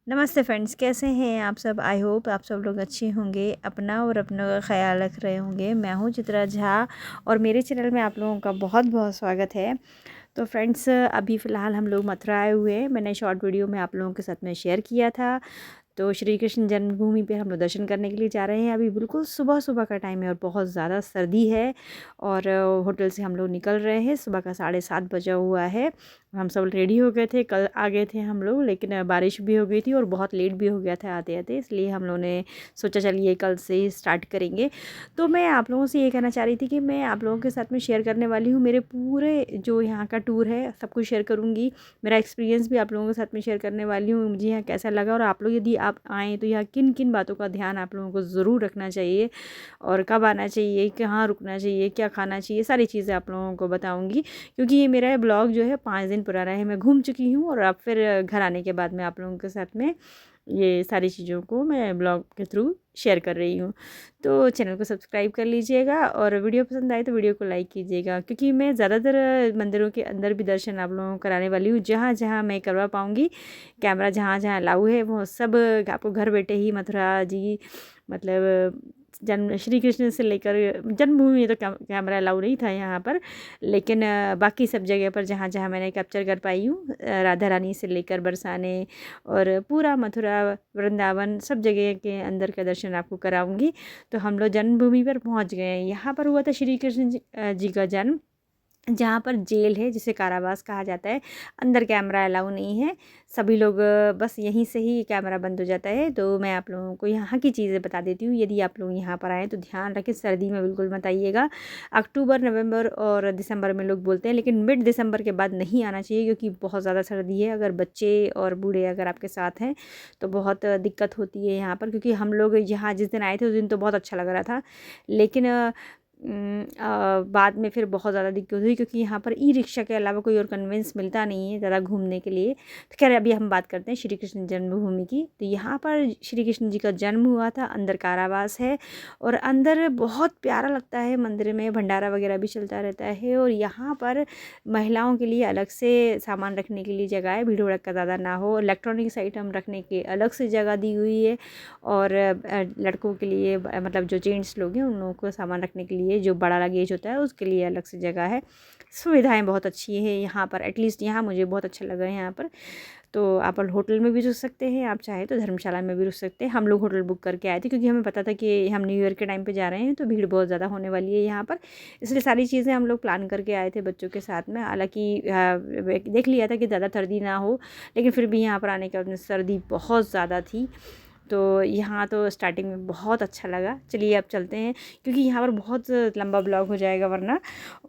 नमस्ते फ्रेंड्स, कैसे हैं आप सब। आई होप आप सब लोग अच्छे होंगे, अपना और अपनों का ख्याल रख रहे होंगे। मैं हूं चित्रा झा और मेरे चैनल में आप लोगों का बहुत बहुत स्वागत है। तो फ्रेंड्स, अभी फ़िलहाल हम लोग मथुरा आए हुए हैं। मैंने शॉर्ट वीडियो में आप लोगों के साथ में शेयर किया था। तो श्री कृष्ण जन्मभूमि पे हम लोग दर्शन करने के लिए जा रहे हैं। अभी बिल्कुल सुबह सुबह का टाइम है और बहुत ज़्यादा सर्दी है। और होटल से हम लोग निकल रहे हैं। सुबह का 7:30 बजा हुआ है। हम सब रेडी हो गए थे, कल आ गए थे हम लोग, लेकिन बारिश भी हो गई थी और बहुत लेट भी हो गया था आते आते, इसलिए हम लोगों ने सोचा चलिए कल से ही स्टार्ट करेंगे। तो मैं आप लोगों से ये कहना चाह रही थी कि मैं आप लोगों के साथ में शेयर करने वाली हूँ मेरे पूरे जो यहाँ का टूर है, सब कुछ शेयर करूँगी। मेरा एक्सपीरियंस भी आप लोगों के साथ में शेयर करने वाली हूँ, मुझे यहाँ कैसा लगा। और आप लोग यदि आप आएँ तो यहाँ किन किन बातों का ध्यान आप लोगों को ज़रूर रखना चाहिए और कब आना चाहिए, कहाँ रुकना चाहिए, क्या खाना चाहिए, सारी चीज़ें आप लोगों को बताऊँगी। क्योंकि ये मेरा ब्लॉग जो है 5 दिन पुराना है, मैं घूम चुकी हूँ और अब फिर घर आने के बाद मैं आप लोगों के साथ में ये सारी चीज़ों को मैं ब्लॉग के थ्रू शेयर कर रही हूँ। तो चैनल को सब्सक्राइब कर लीजिएगा और वीडियो पसंद आए तो वीडियो को लाइक कीजिएगा, क्योंकि मैं ज़्यादातर मंदिरों के अंदर भी दर्शन आप लोगों को कराने वाली हूँ। जहाँ जहाँ मैं करवा पाऊँगी, कैमरा जहाँ जहाँ अलाउ है वो सब आपको घर बैठे ही मथुरा जी, मतलब जन्म श्री कृष्ण से लेकर जन्मभूमि में तो कैमरा अलाउ नहीं था यहाँ पर, लेकिन बाकी सब जगह पर जहाँ जहाँ मैंने कैप्चर कर पाई हूँ, राधा रानी से लेकर बरसाने और पूरा मथुरा वृंदावन सब जगह के अंदर का दर्शन आपको कराऊंगी। तो हम लोग जन्मभूमि पर पहुँच गए हैं। यहाँ पर हुआ था श्री कृष्ण जी का जन्म, जहाँ पर जेल है जिसे कारावास कहा जाता है। अंदर कैमरा अलाउ नहीं है, सभी लोग बस यहीं से ही कैमरा बंद हो जाता है। तो मैं आप लोगों को यहाँ की चीज़ें बता देती हूँ। यदि आप लोग यहाँ पर आएँ तो ध्यान रखें, सर्दी में बिल्कुल मत आइएगा। अक्टूबर, नवंबर और दिसंबर में लोग बोलते हैं, लेकिन मिड दिसंबर के बाद नहीं आना चाहिए, क्योंकि बहुत ज़्यादा सर्दी है। अगर बच्चे और बूढ़े अगर आपके साथ हैं तो बहुत दिक्कत होती है यहाँ पर। क्योंकि हम लोग यहाँ जिस दिन आए थे उस दिन तो बहुत अच्छा लग रहा था, लेकिन बाद में फिर बहुत ज़्यादा दिक्कत हुई, क्योंकि यहाँ पर ई रिक्शा के अलावा कोई और कन्वेंस मिलता नहीं है ज़्यादा घूमने के लिए। तो खैर, अभी हम बात करते हैं श्री कृष्ण जन्मभूमि की। तो यहाँ पर श्री कृष्ण जी का जन्म हुआ था, अंदर कारावास है और अंदर बहुत प्यारा लगता है। मंदिर में भंडारा वगैरह भी चलता रहता है और यहाँ पर महिलाओं के लिए अलग से सामान रखने के लिए जगह है, भीड़ भड़का ज़्यादा ना हो। इलेक्ट्रॉनिक्स आइटम रखने के अलग से जगह दी हुई है और लड़कों के लिए मतलब जो जेंट्स लोग हैं उन लोगों को सामान रखने के लिए जो बड़ा लगेज होता है उसके लिए अलग से जगह है। सुविधाएं बहुत अच्छी है यहाँ पर, एटलीस्ट यहाँ मुझे बहुत अच्छा लगा है यहाँ पर। तो आप होटल में भी रुक सकते हैं, आप चाहे तो धर्मशाला में भी रुक सकते हैं। हम लोग होटल बुक करके आए थे, क्योंकि हमें पता था कि हम न्यू ईयर के टाइम पे जा रहे हैं तो भीड़ बहुत ज़्यादा होने वाली है यहाँ पर, इसलिए सारी चीज़ें हम लोग प्लान करके आए थे बच्चों के साथ में। हालांकि देख लिया था कि ज़्यादा सर्दी ना हो, लेकिन फिर भी यहाँ पर आने के बाद सर्दी बहुत ज़्यादा थी। तो यहाँ तो स्टार्टिंग में बहुत अच्छा लगा। चलिए अब चलते हैं, क्योंकि यहाँ पर बहुत लंबा ब्लॉग हो जाएगा वरना।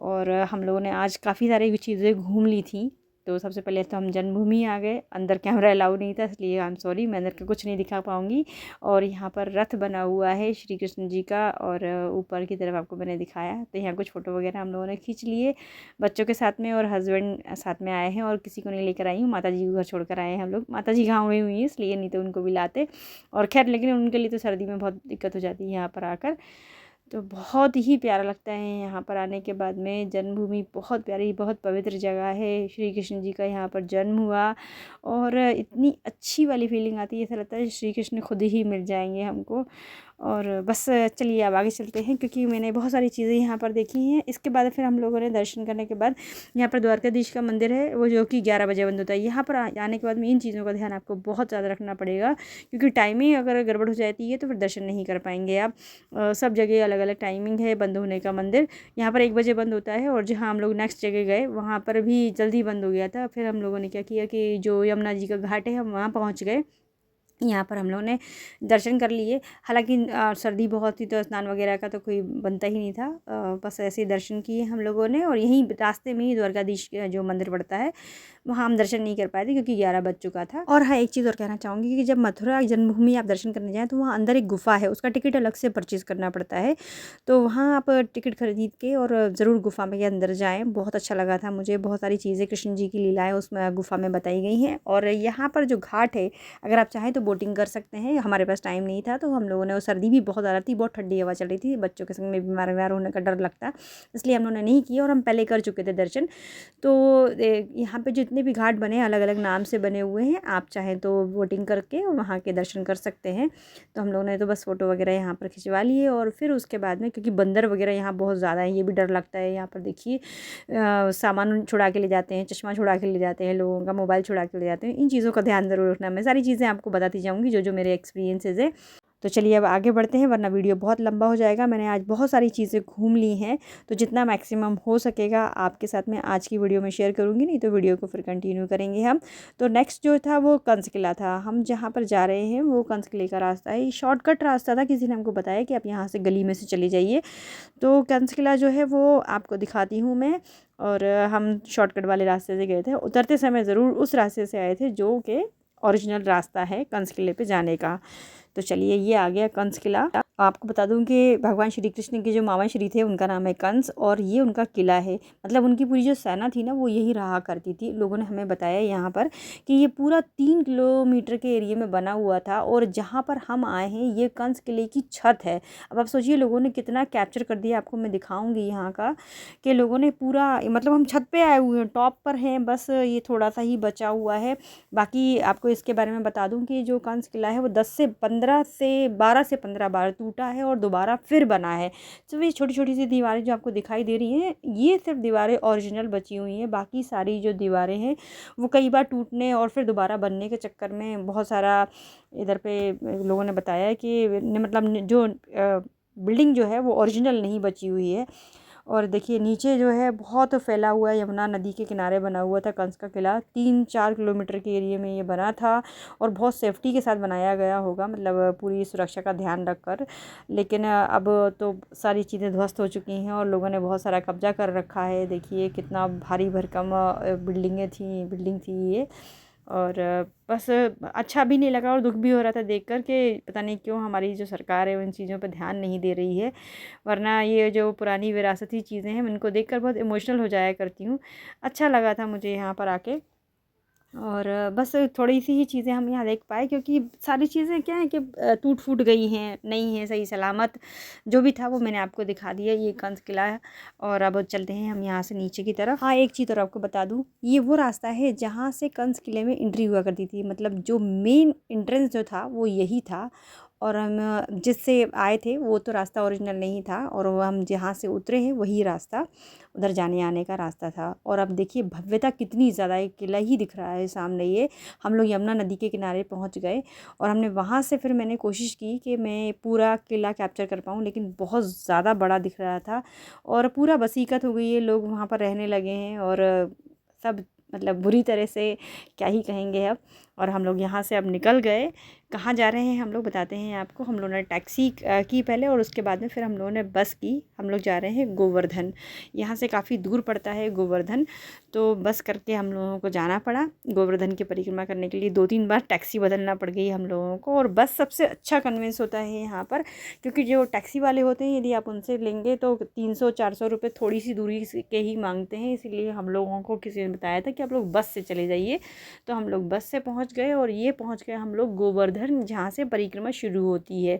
और हम लोगों ने आज काफ़ी सारी चीज़ें घूम ली थी। तो सबसे पहले तो हम जन्मभूमि आ गए। अंदर कैमरा अलाउ नहीं था, इसलिए आई एम सॉरी, मैं अंदर का कुछ नहीं दिखा पाऊँगी। और यहाँ पर रथ बना हुआ है श्री कृष्ण जी का, और ऊपर की तरफ आपको मैंने दिखाया। तो यहाँ कुछ फ़ोटो वगैरह हम लोगों ने खींच लिए बच्चों के साथ में, और हस्बैंड साथ में आए हैं और किसी को नहीं लेकर आई हूँ। माता जी को घर छोड़ कर आए हैं हम लोग। माता जी गाँव में हुई हैं, इसलिए नहीं तो उनको भी लाते। और खैर, लेकिन उनके लिए तो सर्दी में बहुत दिक्कत हो जाती है यहाँ पर आकर। तो बहुत ही प्यारा लगता है यहाँ पर आने के बाद में। जन्मभूमि बहुत प्यारी, बहुत पवित्र जगह है। श्री कृष्ण जी का यहाँ पर जन्म हुआ और इतनी अच्छी वाली फीलिंग आती है, ऐसा लगता है श्री कृष्ण खुद ही मिल जाएंगे हमको। और बस चलिए अब आगे चलते हैं, क्योंकि मैंने बहुत सारी चीज़ें यहाँ पर देखी हैं। इसके बाद फिर हम लोगों ने दर्शन करने के बाद यहाँ पर द्वारकाधीश का मंदिर है, वो जो कि 11 बजे बंद होता है। यहाँ पर आने के बाद में इन चीज़ों का ध्यान आपको बहुत ज़्यादा रखना पड़ेगा, क्योंकि टाइमिंग अगर गड़बड़ हो जाती है तो फिर दर्शन नहीं कर पाएंगे आप। सब जगह अलग अलग टाइमिंग है बंद होने का। मंदिर यहाँ पर 1 बजे बंद होता है, और जहाँ हम लोग नेक्स्ट जगह गए वहाँ पर भी जल्दी बंद हो गया था। फिर हम लोगों ने क्या किया कि जो यमुना जी का घाट है हम वहाँ पहुँच गए। यहाँ पर हम लोगों ने दर्शन कर लिए। हालांकि सर्दी बहुत थी तो स्नान वगैरह का तो कोई बनता ही नहीं था। बस ऐसे ही दर्शन किए हम लोगों ने, और यहीं रास्ते में ही द्वारकाधीश जो मंदिर पड़ता है वहाँ हम दर्शन नहीं कर पाए थे, क्योंकि 11 बज चुका था। और हाँ, एक चीज़ और कहना चाहूँगी कि जब मथुरा जन्मभूमि आप दर्शन करने जाएँ तो वहाँ अंदर एक गुफा है, उसका टिकट अलग से परचेज़ करना पड़ता है। तो वहाँ आप टिकट खरीद के और ज़रूर गुफा में के अंदर जाएँ। बहुत अच्छा लगा था मुझे, बहुत सारी चीज़ें कृष्ण जी की लीलाएँ उसमें गुफा में बताई गई हैं। और यहाँ पर जो घाट है, अगर आप चाहें तो बोटिंग कर सकते हैं। हमारे पास टाइम नहीं था तो हम लोगों ने, और सर्दी भी बहुत ज़्यादा थी, बहुत ठंडी हवा चल रही थी, बच्चों के संग में बीमार बीमार होने का डर लगता, इसलिए हम लोगों ने नहीं किया और हम पहले कर चुके थे दर्शन। तो यहाँ पे जितने जितने भी घाट बने अलग अलग नाम से बने हुए हैं, आप चाहें तो वोटिंग करके वहाँ के दर्शन कर सकते हैं। तो हम लोगों ने तो बस फ़ोटो वगैरह यहाँ पर खिंचवा लिए और फिर उसके बाद में, क्योंकि बंदर वगैरह यहाँ बहुत ज़्यादा है, ये भी डर लगता है। यहाँ पर देखिए सामान छुड़ा के ले जाते हैं, चश्मा छुड़ा के ले जाते हैं लोगों का, मोबाइल छुड़ा के ले जाते हैं। इन चीज़ों का ध्यान ज़रूर रखना। मैं सारी चीज़ें आपको बताती जाऊँगी जो जो मेरे एक्सपीरियंसेस है। तो चलिए अब आगे बढ़ते हैं, वरना वीडियो बहुत लंबा हो जाएगा। मैंने आज बहुत सारी चीज़ें घूम ली हैं, तो जितना मैक्सिमम हो सकेगा आपके साथ में आज की वीडियो में शेयर करूँगी, नहीं तो वीडियो को फिर कंटिन्यू करेंगे हम। तो नेक्स्ट जो था वो कंस किला था। हम जहाँ पर जा रहे हैं वो कंस किले का रास्ता है, शॉर्टकट रास्ता था। किसी ने हमको बताया कि आप यहाँ से गली में से चले जाइए। तो कंस किला जो है वो आपको दिखाती हूँ मैं। और हम शॉर्टकट वाले रास्ते से गए थे, उतरते समय ज़रूर उस रास्ते से आए थे जो कि ओरिजिनल रास्ता है कंस किले पे जाने का। तो चलिए ये आ गया कंस किला। आपको बता दूं कि भगवान श्री कृष्ण के जो मामा श्री थे उनका नाम है कंस, और ये उनका किला है। मतलब उनकी पूरी जो सेना थी ना वो यही रहा करती थी। लोगों ने हमें बताया यहाँ पर कि ये पूरा 3 किलोमीटर के एरिए में बना हुआ था, और जहाँ पर हम आए हैं ये कंस किले की छत है। अब आप सोचिए लोगों ने कितना कैप्चर कर दिया। आपको मैं दिखाऊँगी यहाँ का कि लोगों ने पूरा, मतलब हम छत पर आए हुए हैं, टॉप पर हैं, बस ये थोड़ा सा ही बचा हुआ है। बाकी आपको इसके बारे में बता दूँ कि जो कंस किला है वो 12 से 15 बार टूटा है और दोबारा फिर बना है। तो ये छोटी छोटी सी दीवारें जो आपको दिखाई दे रही हैं, ये सिर्फ दीवारें ओरिजिनल बची हुई हैं। बाकी सारी जो दीवारें हैं वो कई बार टूटने और फिर दोबारा बनने के चक्कर में बहुत सारा इधर पे लोगों ने बताया कि मतलब जो बिल्डिंग जो है वो ओरिजिनल नहीं बची हुई है। और देखिए नीचे जो है बहुत फैला हुआ है, यमुना नदी के किनारे बना हुआ था कंस का किला। 3-4 किलोमीटर के एरिए में ये बना था, और बहुत सेफ्टी के साथ बनाया गया होगा, मतलब पूरी सुरक्षा का ध्यान रखकर। लेकिन अब तो सारी चीज़ें ध्वस्त हो चुकी हैं और लोगों ने बहुत सारा कब्जा कर रखा है। देखिए कितना भारी भरकम बिल्डिंग थी ये। और बस अच्छा भी नहीं लगा और दुख भी हो रहा था देखकर कि पता नहीं क्यों हमारी जो सरकार है वो इन चीज़ों पर ध्यान नहीं दे रही है। वरना ये जो पुरानी विरासती चीज़ें हैं, मैं इनको देखकर बहुत इमोशनल हो जाया करती हूँ। अच्छा लगा था मुझे यहाँ पर आके। और बस थोड़ी सी ही चीज़ें हम यहाँ देख पाए, क्योंकि सारी चीज़ें क्या है कि टूट फूट गई हैं, नहीं है सही सलामत। जो भी था वो मैंने आपको दिखा दिया, ये कंस किला है। और अब चलते हैं हम यहाँ से नीचे की तरफ। हाँ, एक चीज़ और आपको बता दूँ, ये वो रास्ता है जहाँ से कंस किले में एंट्री हुआ करती थी। मतलब जो मेन एंट्रेंस जो था वो यही था, और हम जिससे आए थे वो तो रास्ता ओरिजिनल नहीं था, और वो हम जहाँ से उतरे हैं वही रास्ता उधर जाने आने का रास्ता था। और अब देखिए भव्यता कितनी ज़्यादा, एक किला ही दिख रहा है सामने। ये हम लोग यमुना नदी के किनारे पहुंच गए, और हमने वहाँ से फिर मैंने कोशिश की कि मैं पूरा किला कैप्चर कर पाऊँ, लेकिन बहुत ज़्यादा बड़ा दिख रहा था और पूरा बसीकत हो गई है। लोग वहाँ पर रहने लगे हैं और सब मतलब बुरी तरह से, क्या ही कहेंगे अब। और हम लोग यहाँ से अब निकल गए। कहाँ जा रहे हैं हम लोग बताते हैं आपको। हम लोगों ने टैक्सी की पहले, और उसके बाद में फिर हम लोगों ने बस की। हम लोग जा रहे हैं गोवर्धन। यहाँ से काफ़ी दूर पड़ता है गोवर्धन, तो बस करके हम लोगों को जाना पड़ा। गोवर्धन की परिक्रमा करने के लिए 2-3 बार टैक्सी बदलना पड़ गई हम लोगों को, और बस सबसे अच्छा कन्वेंस होता है यहाँ पर, क्योंकि जो टैक्सी वाले होते हैं यदि आप उनसे लेंगे तो 300-400 रुपये थोड़ी सी दूरी के ही मांगते हैं। इसीलिए हम लोगों को किसी ने बताया था कि आप लोग बस से चले जाइए, तो हम लोग बस से पहुँच गए। और ये पहुँच गए हम लोग गोवर्धन, जहाँ से परिक्रमा शुरू होती है।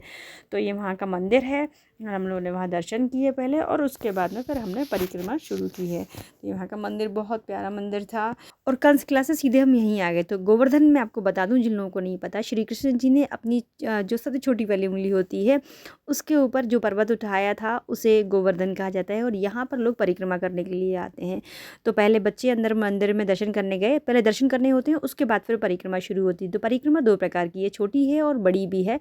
तो ये वहाँ का मंदिर है, हम लोगों ने वहाँ दर्शन किए पहले, और उसके बाद में फिर हमने परिक्रमा शुरू की है। तो यहाँ का मंदिर बहुत प्यारा मंदिर था। और कंस किला से सीधे हम यहीं आ गए। तो गोवर्धन में आपको बता दूं, जिन लोगों को नहीं पता, श्री कृष्ण जी ने अपनी जो सबसे छोटी वाली उंगली होती है उसके ऊपर जो पर्वत उठाया था उसे गोवर्धन कहा जाता है, और यहाँ पर लोग परिक्रमा करने के लिए आते हैं। तो पहले बच्चे अंदर मंदिर में दर्शन करने गए, पहले दर्शन करने होते हैं, उसके बाद फिर परिक्रमा शुरू होती है। तो परिक्रमा 2 प्रकार की है, छोटी है और बड़ी भी है।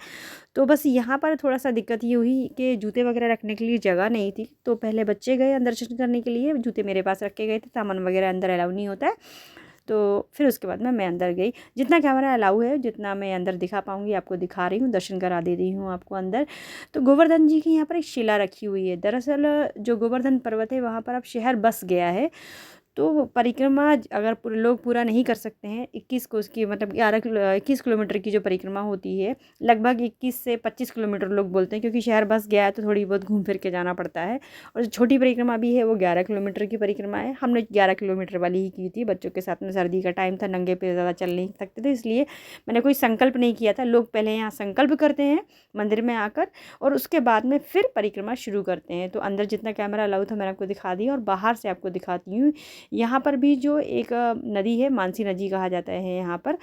तो बस यहाँ पर थोड़ा सा दिक्कत ये हुई कि जूते वगैरह रखने के लिए जगह नहीं थी। तो पहले बच्चे गए अंदर दर्शन करने के लिए, जूते मेरे पास रख के गए थे, सामान वगैरह अंदर अलाउ नहीं होता है। तो फिर उसके बाद में मैं अंदर गई, जितना कैमरा अलाउ है जितना मैं अंदर दिखा पाऊँगी आपको दिखा रही हूँ, दर्शन करा दे रही हूँ आपको अंदर। तो गोवर्धन जी की यहाँ पर एक शिला रखी हुई है। दरअसल जो गोवर्धन पर्वत है वहाँ पर अब शहर बस गया है। तो परिक्रमा अगर लोग पूरा नहीं कर सकते हैं, 21 को उसकी मतलब 21 किलोमीटर की जो परिक्रमा होती है, लगभग 21 से 25 किलोमीटर लोग बोलते हैं, क्योंकि शहर बस गया है तो थोड़ी बहुत घूम फिर के जाना पड़ता है। और जो छोटी परिक्रमा भी है वो 11 किलोमीटर की परिक्रमा है। हमने 11 किलोमीटर वाली ही की थी, बच्चों के साथ में सर्दी का टाइम था, नंगे पे ज़्यादा चल नहीं सकते थे, इसलिए मैंने कोई संकल्प नहीं किया था। लोग पहले यहाँ संकल्प करते हैं मंदिर में आकर, और उसके बाद में फिर परिक्रमा शुरू करते हैं। तो अंदर जितना कैमरा अलाउ था मैंने आपको दिखा दिया, और बाहर से आपको दिखाती हूँ यहाँ पर भी जो एक नदी है, मानसी नदी कहा जाता है यहाँ पर,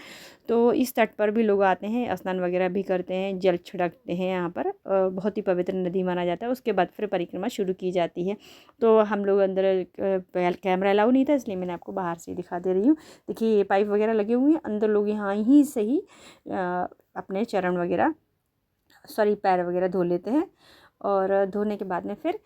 तो इस तट पर भी लोग आते हैं, स्नान वगैरह भी करते हैं, जल छिड़कते हैं यहाँ पर। बहुत ही पवित्र नदी माना जाता है। उसके बाद फिर परिक्रमा शुरू की जाती है। तो हम लोग अंदर कैमरा अलाउ नहीं था, इसलिए मैंने आपको बाहर से दिखा दे रही हूँ। देखिए ये पाइप वगैरह लगे हुए हैं, अंदर लोग यहाँ ही से ही अपने चरण वगैरह पैर वगैरह धो लेते हैं, और धोने के बाद में फिर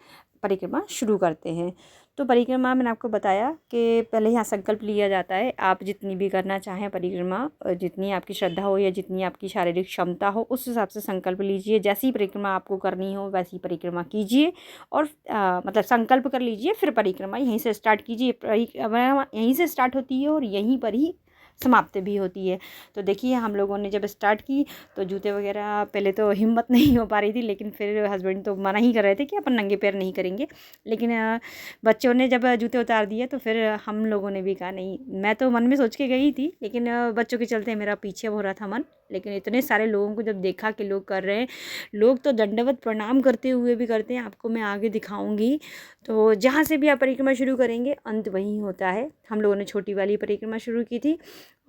परिक्रमा शुरू करते हैं। तो परिक्रमा मैंने आपको बताया कि पहले यहाँ संकल्प लिया जाता है। आप जितनी भी करना चाहें परिक्रमा, जितनी आपकी श्रद्धा हो या जितनी आपकी शारीरिक क्षमता हो, उस हिसाब से संकल्प लीजिए। जैसी परिक्रमा आपको करनी हो वैसी परिक्रमा कीजिए, और मतलब संकल्प कर लीजिए, फिर परिक्रमा यहीं से स्टार्ट कीजिए। परिक्रमा यहीं से स्टार्ट होती है और यहीं पर ही समाप्त भी होती है। तो देखिए हम लोगों ने जब स्टार्ट की तो जूते वगैरह पहले तो हिम्मत नहीं हो पा रही थी, लेकिन फिर हस्बैंड तो मना ही कर रहे थे कि अपन नंगे पैर नहीं करेंगे। लेकिन बच्चों ने जब जूते उतार दिए तो फिर हम लोगों ने भी कहा नहीं। मैं तो मन में सोच के गई थी, लेकिन बच्चों के चलते मेरा पीछे हो रहा था मन। लेकिन इतने सारे लोगों को जब देखा कि लोग कर रहे हैं, लोग तो दंडवत प्रणाम करते हुए भी करते हैं। आपको मैं आगे दिखाऊंगी। तो जहाँ से भी आप परिक्रमा शुरू करेंगे अंत वहीं होता है। हम लोगों ने छोटी वाली परिक्रमा शुरू की थी,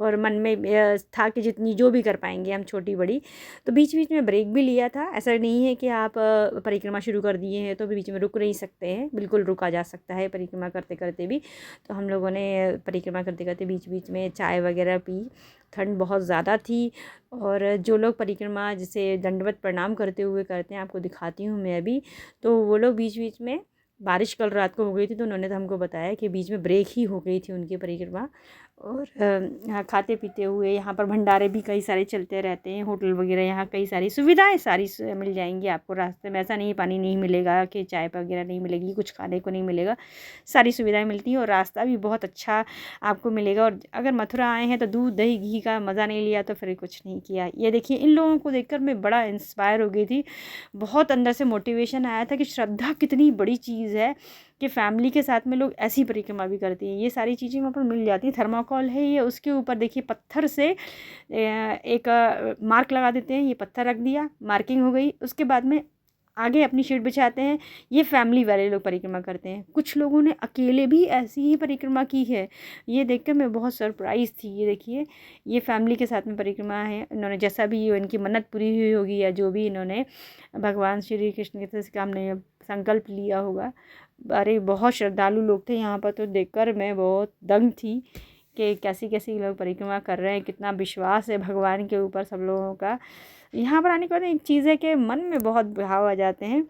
और मन में था कि जितनी जो भी कर पाएंगे हम, छोटी बड़ी। तो बीच बीच में ब्रेक भी लिया था। ऐसा नहीं है कि आप परिक्रमा शुरू कर दिए हैं तो बीच में रुक नहीं सकते हैं, बिल्कुल रुका जा सकता है परिक्रमा करते करते भी। तो हम लोगों ने परिक्रमा करते करते बीच बीच में चाय वगैरह पी। ठंड बहुत ज़्यादा थी, और जो लोग परिक्रमा जिसे दंडवत प्रणाम करते हुए करते हैं, आपको दिखाती हूँ मैं अभी। तो वो लोग बीच बीच में, बारिश कल रात को हो गई थी तो उन्होंने तो हमको बताया कि बीच में ब्रेक ही हो गई थी उनकी परिक्रमा। और यहाँ खाते पीते हुए, यहाँ पर भंडारे भी कई सारे चलते रहते हैं, होटल वगैरह, यहाँ कई सारी सुविधाएं सारी मिल जाएंगी आपको रास्ते में। ऐसा नहीं पानी नहीं मिलेगा कि चाय वगैरह नहीं मिलेगी, कुछ खाने को नहीं मिलेगा, सारी सुविधाएं मिलती हैं। और रास्ता भी बहुत अच्छा आपको मिलेगा। और अगर मथुरा आए हैं तो दूध दही घी का मज़ा नहीं लिया तो फिर कुछ नहीं किया। ये देखिए इन लोगों को देखकर मैं बड़ा इंस्पायर हो गई थी। बहुत अंदर से मोटिवेशन आया था कि श्रद्धा कितनी बड़ी चीज़ है, कि फैमिली के साथ में लोग ऐसी परिक्रमा भी करती हैं। ये सारी चीज़ें वहाँ पर मिल जाती हैं। थर्माकोल है ये, उसके ऊपर देखिए पत्थर से एक मार्क लगा देते हैं। ये पत्थर रख दिया, मार्किंग हो गई। उसके बाद में आगे अपनी शीट बिछाते हैं। ये फैमिली वाले लोग परिक्रमा करते हैं। कुछ लोगों ने अकेले भी ऐसी ही परिक्रमा की है। ये देखकर मैं बहुत सरप्राइज़ थी। ये देखिए ये फैमिली के साथ में परिक्रमा है। इन्होंने जैसा भी इनकी मन्नत पूरी हुई होगी, या जो भी इन्होंने भगवान श्री कृष्ण के सामने संकल्प लिया होगा। अरे बहुत श्रद्धालु लोग थे यहाँ पर, तो देखकर मैं बहुत दंग थी कि कैसी कैसी लोग परिक्रमा कर रहे हैं। कितना विश्वास है भगवान के ऊपर सब लोगों का। यहाँ पर आने के बाद एक चीज़ है कि मन में बहुत भाव आ जाते हैं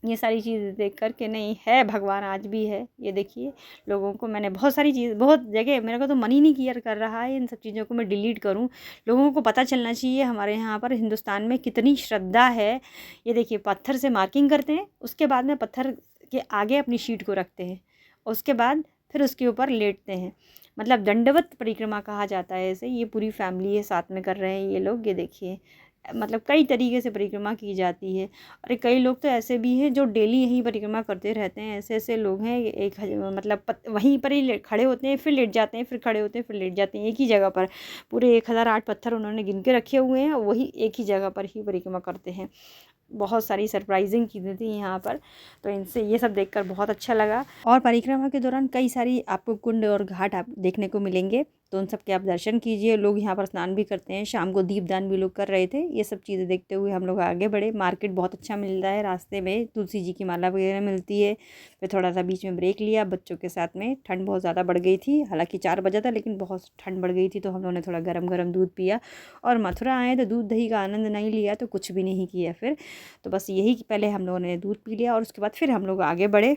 ये सारी चीज़ देख कर के, नहीं है भगवान आज भी है। ये देखिए लोगों को मैंने बहुत सारी चीज़, बहुत जगह, मेरे को तो मन ही नहीं क्लियर कर रहा है इन सब चीज़ों को मैं डिलीट करूं। लोगों को पता चलना चाहिए हमारे यहाँ पर हिंदुस्तान में कितनी श्रद्धा है। ये देखिए पत्थर से मार्किंग करते हैं, उसके बाद में पत्थर के आगे अपनी शीट को रखते हैं, उसके बाद फिर उसके ऊपर लेटते हैं। मतलब दंडवत परिक्रमा कहा जाता है इसे। ये पूरी फैमिली है साथ में कर रहे हैं ये लोग। ये देखिए मतलब कई तरीके से परिक्रमा की जाती है। और कई लोग तो ऐसे भी हैं जो डेली यही परिक्रमा करते रहते हैं। ऐसे ऐसे लोग हैं, एक मतलब वहीं पर ही खड़े होते हैं, फिर लेट जाते हैं, फिर खड़े होते हैं, फिर लेट जाते हैं। एक ही जगह पर पूरे 1008 पत्थर उन्होंने गिन के रखे हुए हैं, वही एक ही जगह पर ही परिक्रमा करते हैं। बहुत सारी सरप्राइजिंग चीज़ें थी यहाँ पर, तो इनसे ये सब देखकर बहुत अच्छा लगा। और परिक्रमा के दौरान कई सारी आपको कुंड और घाट आप देखने को मिलेंगे, तो उन सब के आप दर्शन कीजिए। लोग यहाँ पर स्नान भी करते हैं, शाम को दीपदान भी लोग कर रहे थे। ये सब चीज़ें देखते हुए हम लोग आगे बढ़े। मार्केट बहुत अच्छा मिल रहा है, रास्ते में तुलसी जी की माला वगैरह मिलती है। फिर थोड़ा सा बीच में ब्रेक लिया बच्चों के साथ में। ठंड बहुत ज़्यादा बढ़ गई थी, हालांकि 4 बजा था, लेकिन बहुत ठंड बढ़ गई थी, तो हम लोगों ने थोड़ा गरम गरम दूध पिया। और मथुरा आए तो दूध दही का आनंद नहीं लिया तो कुछ भी नहीं किया फिर। तो बस यही, पहले हम लोगों ने दूध पी लिया और उसके बाद फिर हम लोग आगे बढ़े।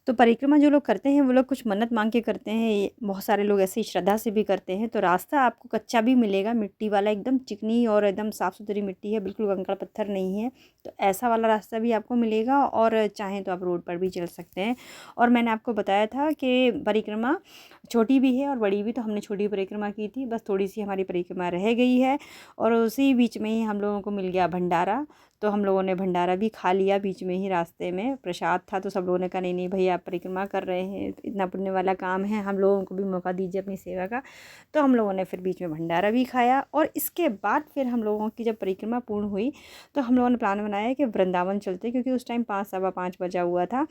तो परिक्रमा जो लोग करते हैं वो लोग कुछ मन्नत मांग के करते हैं। बहुत सारे लोग ऐसे ही श्रद्धा से भी करते हैं। तो रास्ता आपको कच्चा भी मिलेगा, मिट्टी वाला, एकदम चिकनी और एकदम साफ़ सुथरी मिट्टी है, बिल्कुल कंकड़ पत्थर नहीं है। तो ऐसा वाला रास्ता भी आपको मिलेगा, और चाहें तो आप रोड पर भी चल सकते हैं। और मैंने आपको बताया था कि परिक्रमा छोटी भी है और बड़ी भी, तो हमने छोटी परिक्रमा की थी, बस थोड़ी सी हमारी परिक्रमा रह गई है। और उसी बीच में ही हम लोगों को मिल गया भंडारा, तो हम लोगों ने भंडारा भी खा लिया बीच में ही। रास्ते में प्रसाद था, तो सब लोगों ने कहा नहीं नहीं भैया आप परिक्रमा कर रहे हैं, इतना पुण्य वाला काम है, हम लोगों को भी मौका दीजिए अपनी सेवा का। तो हम लोगों ने फिर बीच में भंडारा भी खाया। और इसके बाद फिर हम लोगों की जब परिक्रमा पूर्ण हुई तो हम लोगों ने प्लान बनाया कि वृंदावन चलते, क्योंकि उस टाइम 5 सवा 5 बजा हुआ था।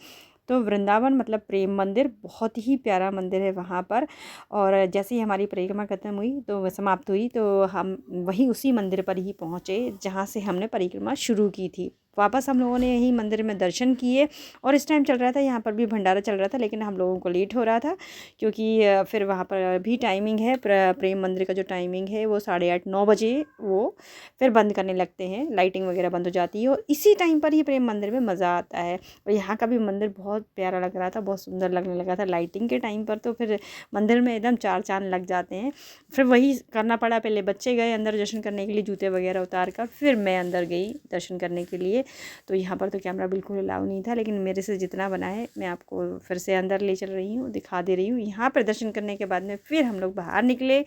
तो वृंदावन मतलब प्रेम मंदिर, बहुत ही प्यारा मंदिर है वहाँ पर। और जैसे ही हमारी परिक्रमा खत्म हुई तो समाप्त हुई तो हम वहीं उसी मंदिर पर ही पहुँचे जहाँ से हमने परिक्रमा शुरू की थी। वापस हम लोगों ने यही मंदिर में दर्शन किए और इस टाइम चल रहा था, यहाँ पर भी भंडारा चल रहा था, लेकिन हम लोगों को लेट हो रहा था क्योंकि फिर वहाँ पर भी टाइमिंग है, प्रेम मंदिर का जो टाइमिंग है वो 8:30-9 बजे वो फिर बंद करने लगते हैं, लाइटिंग वगैरह बंद हो जाती है और इसी टाइम पर ही प्रेम मंदिर में मज़ा आता है। और यहाँ का भी मंदिर बहुत प्यारा लग रहा था, बहुत सुंदर लगने लगा था लाइटिंग के टाइम पर, तो फिर मंदिर में एकदम चार चांद लग जाते हैं। फिर वही करना पड़ा, पहले बच्चे गए अंदर दर्शन करने के लिए जूते वगैरह उतार कर, फिर मैं अंदर गई दर्शन करने के लिए। तो यहाँ पर तो कैमरा बिल्कुल अलाउ नहीं था, लेकिन मेरे से जितना बना है मैं आपको फिर से अंदर ले चल रही हूँ, दिखा दे रही हूँ। यहाँ पर दर्शन करने के बाद में फिर हम लोग बाहर निकले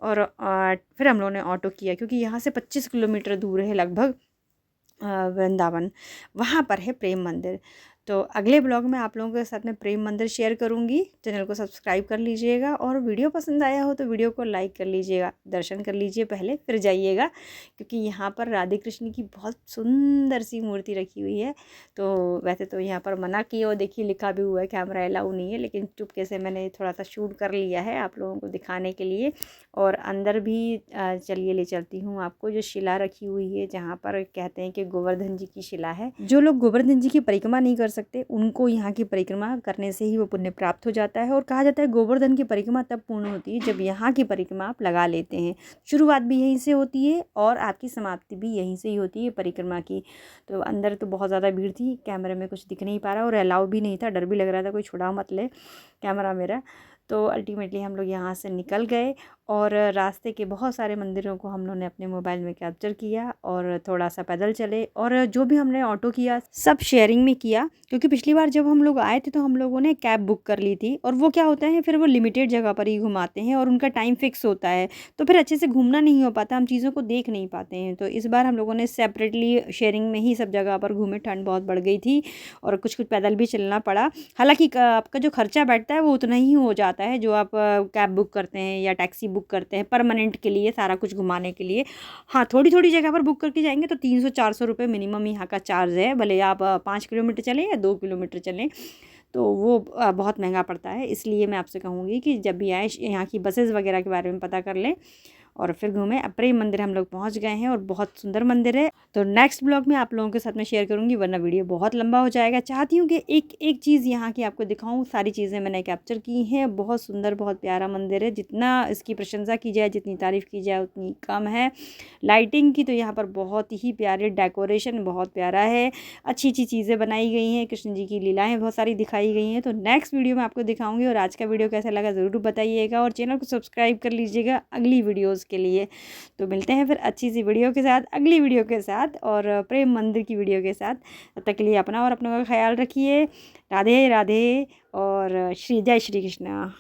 और फिर हम लोगों ने ऑटो किया क्योंकि यहाँ से 25 किलोमीटर दूर है लगभग वृंदावन, वहाँ पर है प्रेम मंदिर। तो अगले ब्लॉग में आप लोगों के साथ में प्रेम मंदिर शेयर करूँगी। चैनल को सब्सक्राइब कर लीजिएगा और वीडियो पसंद आया हो तो वीडियो को लाइक कर लीजिएगा, दर्शन कर लीजिए पहले फिर जाइएगा, क्योंकि यहाँ पर राधे कृष्ण की बहुत सुंदर सी मूर्ति रखी हुई है। तो वैसे तो यहाँ पर मना किया और देखिए लिखा भी हुआ है कैमरा अलाउ नहीं है, लेकिन चुपके से मैंने थोड़ा सा शूट कर लिया है आप लोगों को दिखाने के लिए। और अंदर भी चलिए ले चलती हूँ आपको, जो शिला रखी हुई है जहाँ पर कहते हैं कि गोवर्धन जी की शिला है। जो लोग गोवर्धन जी की परिक्रमा नहीं कर सकते उनको यहाँ की परिक्रमा करने से ही वो पुण्य प्राप्त हो जाता है। और कहा जाता है गोवर्धन की परिक्रमा तब पूर्ण होती है जब यहाँ की परिक्रमा आप लगा लेते हैं। शुरुआत भी यहीं से होती है और आपकी समाप्ति भी यहीं से ही होती है परिक्रमा की। तो अंदर तो बहुत ज़्यादा भीड़ थी, कैमरे में कुछ दिख नहीं पा रहा और अलाउ भी नहीं था, डर भी लग रहा था कोई छुड़ा मत ले कैमरा मेरा। तो अल्टीमेटली हम लोग यहाँ से निकल गए और रास्ते के बहुत सारे मंदिरों को हम लोगों ने अपने मोबाइल में कैप्चर किया और थोड़ा सा पैदल चले और जो भी हमने ऑटो किया सब शेयरिंग में किया, क्योंकि पिछली बार जब हम लोग आए थे तो हम लोगों ने कैब बुक कर ली थी और वो क्या होता है फिर वो लिमिटेड जगह पर ही घुमाते हैं और उनका टाइम फिक्स होता है, तो फिर अच्छे से घूमना नहीं हो पाता, हम चीज़ों को देख नहीं पाते हैं। तो इस बार हम लोगों ने सेपरेटली शेयरिंग में ही सब जगह पर घूमे, ठंड बहुत बढ़ गई थी और कुछ कुछ पैदल भी चलना पड़ा। हालांकि आपका जो खर्चा बैठता है वो उतना ही हो जाता है जो आप कैब बुक करते हैं या टैक्सी बुक करते हैं परमानेंट के लिए सारा कुछ घुमाने के लिए। हाँ, थोड़ी थोड़ी जगह पर बुक करके जाएंगे तो 300-400 रुपये मिनिमम यहाँ का चार्ज है, भले आप 5 किलोमीटर चलें या 2 किलोमीटर चलें, तो वो बहुत महंगा पड़ता है। इसलिए मैं आपसे कहूँगी कि जब भी आए यहाँ की बसेस वगैरह के बारे में पता कर लें और फिर घूमें। अब प्रेम मंदिर हम लोग पहुँच गए हैं और बहुत सुंदर मंदिर है, तो नेक्स्ट ब्लॉग में आप लोगों के साथ में शेयर करूँगी, वरना वीडियो बहुत लंबा हो जाएगा। चाहती हूँ कि एक एक चीज़ यहाँ की आपको दिखाऊँ, सारी चीज़ें मैंने कैप्चर की हैं। बहुत सुंदर बहुत प्यारा मंदिर है, जितना इसकी प्रशंसा की जाए जितनी तारीफ़ की जाए उतनी कम है। लाइटिंग की तो यहाँ पर बहुत ही प्यारे, डेकोरेशन बहुत प्यारा है, अच्छी अच्छी चीज़ें बनाई गई हैं, कृष्ण जी की लीलाएँ बहुत सारी दिखाई गई हैं। तो नेक्स्ट वीडियो में आपको दिखाऊँगी और आज का वीडियो कैसा लगा ज़रूर बताइएगा और चैनल को सब्सक्राइब कर लीजिएगा अगली वीडियोज़ के लिए। तो मिलते हैं फिर अच्छी सी वीडियो के साथ, अगली वीडियो के साथ और प्रेम मंदिर की वीडियो के साथ। तब तक के लिए अपना और अपनों का ख्याल रखिए। राधे राधे और जय श्री कृष्णा।